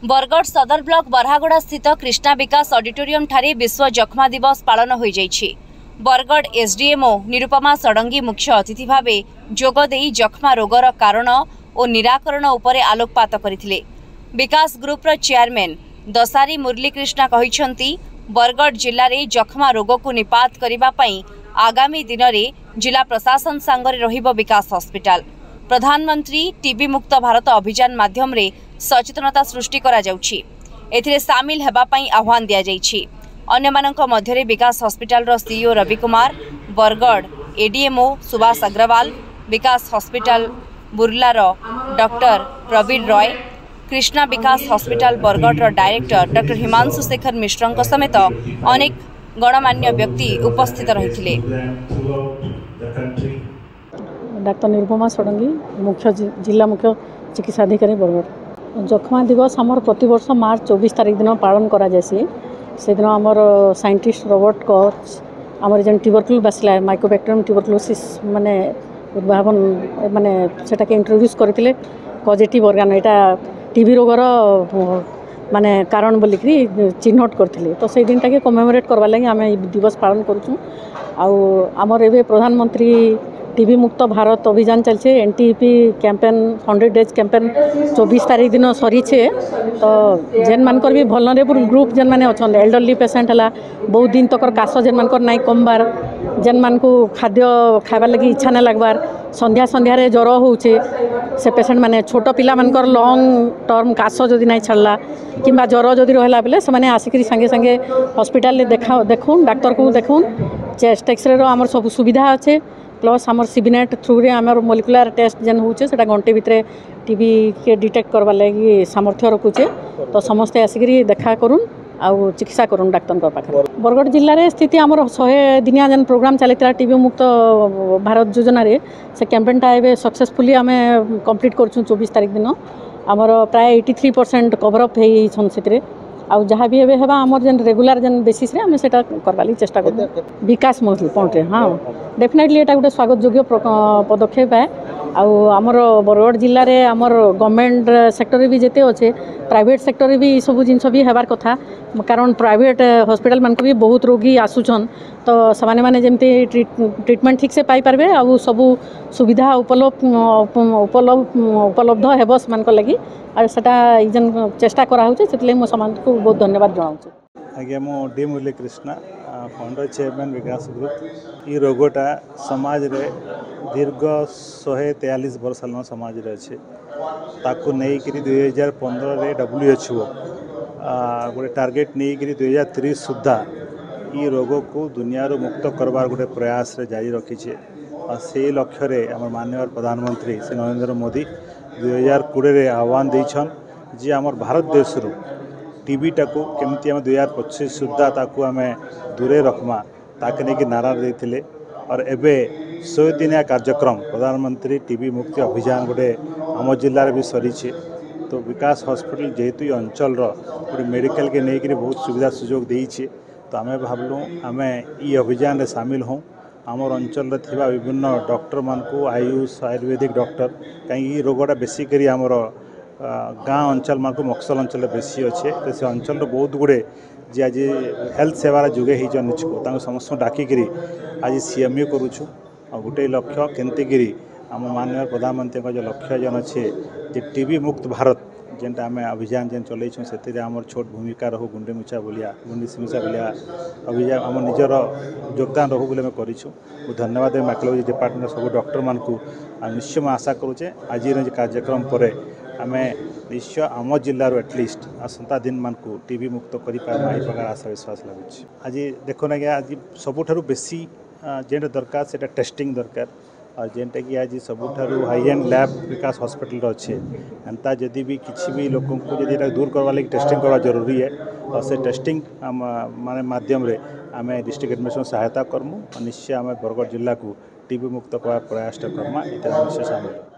बरगढ़ सदर ब्लॉक बरहागोड़ा स्थित कृष्णा विकास ऑडिटोरियम ठारे विश्व जख्मा दिवस पालन हो जाइछि। बरगढ़ एसडीएमओ निरुपमा षडंगी मुख्य अतिथि भावे जोगदेई जख्मा रोगर कारण और निराकरण उपरे आलोकपात करथिले। विकास ग्रुप रो चेयरमैन दसारी मुरलीकृष्णा कहिसंती बरगढ़ जिल्ला रे जख्मा रोग को निपात करिबा पई आगामी दिन में जिला प्रशासन सांगरे रहिबो विकास हॉस्पिटल। प्रधानमंत्री टीबी मुक्त भारत अभियान माध्यम रे सचेतनता सृष्टि करा जाउछि। एथिरे सामिल हेबा पई आह्वान दिया जाइछि। अन्यमानक मध्यरे विकास हॉस्पिटल रो सीईओ रवि कुमार, बरगढ़ एडीएमओ सुभाष अग्रवाल, विकास हॉस्पिटल बुर्ला रो डॉक्टर प्रवीण रॉय, कृष्णा विकास हॉस्पिटल बरगढ़ रो डायरेक्टर डॉक्टर हिमांशु शेखर मिश्र समेत अनेक गणमान्य व्यक्ति उपस्थित रहिथिले। डाक्टर निरुपमा षडंगी मुख्य जिला मुख्य चिकित्सा अधिकारी बरगढ़। जख्मा दिवस आमर प्रतिवर्ष मार्च 24 तारीख दिन पालन करा जायसी। से दिन आमर साइंटिस्ट रॉबर्ट कच आमर जेन ट्यूबरकुलोसिस बासिला माइकोबैक्टेरियम ट्यूबरकुलोसिस माने उद्भावन माने सेटा के इंट्रोड्यूस करथिले पॉजिटिव ऑर्गन एटा टीबी रोगर माने कारण बोलिकरी चिन्हट करथिले। तो से दिनटा के कमेमोरेट करबा लागि आमे दिवस पालन करूछु। आउ आमर एबे प्रधानमंत्री टीबी मुक्त भारत अभियान चलছে एनटीपी कैंपेन 100 डेज कैंपेन 24 तारीख दिन सरी छे। तो जेन मानकर भी वल्नरेबल ग्रुप जेन माने अछन एल्डरली पेशेंट हला बहुत दिन तक काश जेन मानकर नाई कमबार जेन मान को खाद्य खाइबार लगी इच्छा ना लगबार संध्या संध्या रे ज्वर होउछे से पेशेंट माने छोट पिला मानकर लॉन्ग टर्म काश जदि नाई छड़ला किंबा ज्वर जदि रहला बेले से माने आसिकरी संगे संगे हॉस्पिटल ले देखून डॉक्टर को देखून चेस्ट एक्सरे रो हमर सब सुविधा अच्छे प्लस आमर सीबीनेट थ्रू रे आमर मोलिकुलर टेस्ट जेन होचे सेटा घंटे भितरे टीबी के डिटेक्ट करबा लागि सामर्थ्य रखुचे। तो समस्ते आसिकरी देखा करूँ आउ चिकित्सा करूँ डॉक्टर पाखे। बरगढ़ जिले में स्थिति आमर 100 दिनिया जेन प्रोग्राम चलता टीबी मुक्त भारत योजना रे से कैंपेनटा एबे सक्सेसफुली आमे कंप्लीट करछुं। 24 तारीख दिन आमर प्राय 83% कवरअप हे छन सेतरे आउ जहाँ भी एबे हेबा आमर जेन रेगुलर जेन बेसिस रे आमे सेटा करबा लागि चेष्टा करू। विकास महल पॉइंट हाँ डेफिनेटली एटा गोटे स्वागत योग्य पदक्षेप है। आउ आमर बरगढ़ जिले में आमर गवर्नमेंट सेक्टर भी जेते अच्छे प्राइवेट सेक्टर भी सब जिनस भी हेबार कथा कारण प्राइवेट हॉस्पिटल मान भी बहुत रोगी आसुचन। तो समाने माने जेमती ट्रीटमेंट ठीक से पाई पारबे आउ सब सुविधा उपलब्ध हेबो समान को लगी और सेटा इजन चेष्टा करा होचे सेतले मो समान को बहुत धन्यवाद जणाउछु। आज्ञा मो डी मुरलीकृष्णा फाउंडर चेयरमैन विकास ग्रुप। ये रोगटा समाज रे दीर्घ 143 वर्ष समाज रे अच्छे ताकू नहीं करी 2015 रे WHO गोटे टार्गेट नहीं करी 2030 सुधा ये रोग को दुनिया रो मुक्त करवार गोटे प्रयास रे जारी रखीचे। और से लक्ष्य रे आम माननीय प्रधानमंत्री श्री नरेंद्र मोदी 2020 रे आह्वान देछन जे आमर भारत देश रो टीबीटा को केमती आम 2025 सुधा ताकू आम दूरे रखमा ताके नहीं नारा देते। और एबे 100 दिनिया कार्यक्रम प्रधानमंत्री टीबी मुक्ति अभियान गोटे आम जिले भी सरी। तो विकास हॉस्पिटल जेहेतु अंचल गोटे मेडिकल के नहीं बहुत सुविधा सुजोग देइछे। तो आम भावलु आम ये अभियान रे सामिल हों आमर अंचल थिबा विभिन्न डॉक्टर मान को आयुष आयुर्वेदिक डॉक्टर कहीं रोगटा बेसिकरी आमर गाँ अंचल मान को मक्सल अंचल बेसी अच्छे। तो से अंचल बहुत गुड़े जे आज हेल्थ सेवार जुगे निचको समस्त डाकिकी आज CMU करुचु। और गोटे लक्ष्य केमतीकरी आम माननीय प्रधानमंत्री जो लक्ष्य जेन अच्छे जे टीबी मुक्त भारत जेनटा आम अभियान जेन चलैछुं से आमर छोट भूमिका रहू गुंडीमुचा बोलिया गुंडीसिमुचा बोलिया अभियान आम निजर योगदान रहू बोले करूँ। धन्यवाद माइक्रोलॉजी डिपार्टमेंट सब डॉक्टर मान को निश्चय आशा करुचे आज कार्यक्रम पर आम निश्चय आम जिलार एटलिस्ट आसंता दिन मान को टीबी मुक्त कर प्रकार आशा विश्वास लगुच। आज देखो ना आज सबुठारु बेसी जेन दरकार से टेस्टिंग दरकार और जेनटा कि आज सबुठारु high end lab Vikas hospital अच्छे एंता जदि भी किसी भी लोगों को जब दूर करवा लगी टेस्टिंग करवा जरूरी है। और से टेस्टिंग माने माध्यम रे आम डिस्ट्रिक्ट एडमिनिस्ट्रेशन सहायता करमु। निश्चय आम बरगढ़ जिला को टीबी मुक्त प्रयास करमा निश्चय सामिल।